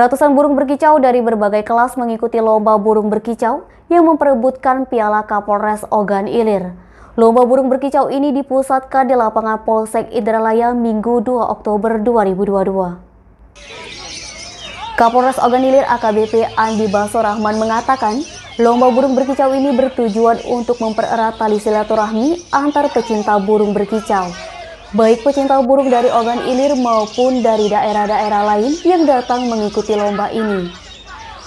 Ratusan burung berkicau dari berbagai kelas mengikuti lomba burung berkicau yang memperebutkan Piala Kapolres Ogan Ilir. Lomba burung berkicau ini dipusatkan di lapangan Polsek Indralaya Minggu 2 Oktober 2022. Kapolres Ogan Ilir AKBP Andi Baso Rahman mengatakan, lomba burung berkicau ini bertujuan untuk mempererat tali silaturahmi antar pecinta burung berkicau. Baik pecinta burung dari Ogan Ilir maupun dari daerah-daerah lain yang datang mengikuti lomba ini.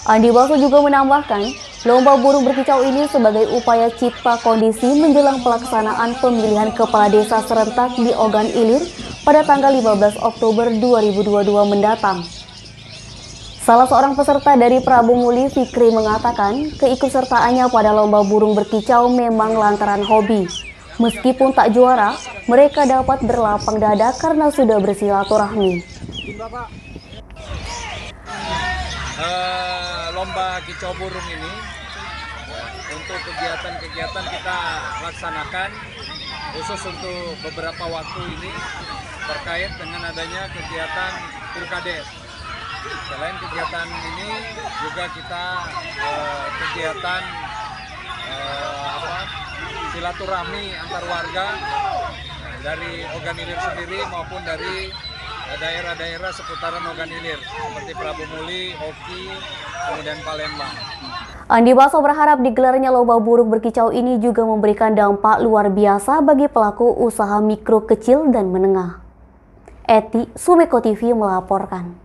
Andi Baso juga menambahkan, lomba burung berkicau ini sebagai upaya cipta kondisi menjelang pelaksanaan pemilihan kepala desa serentak di Ogan Ilir pada tanggal 15 Oktober 2022 mendatang. Salah seorang peserta dari Prabu Muli, Fikri, mengatakan keikutsertaannya pada lomba burung berkicau memang lantaran hobi. Meskipun tak juara, mereka dapat berlapang dada karena sudah bersilaturahmi. Lomba kicau burung ini untuk kegiatan-kegiatan kita laksanakan khusus untuk beberapa waktu ini terkait dengan adanya kegiatan Pilkades. Selain kegiatan ini juga kita kegiatan silaturahmi antar warga dari Ogan Ilir sendiri maupun dari daerah-daerah seputaran Ogan Ilir seperti Prabu Muli, Oki, kemudian Palembang. Andi Baso berharap digelarnya lomba burung berkicau ini juga memberikan dampak luar biasa bagi pelaku usaha mikro, kecil, dan menengah. Eti, Sumeko TV melaporkan.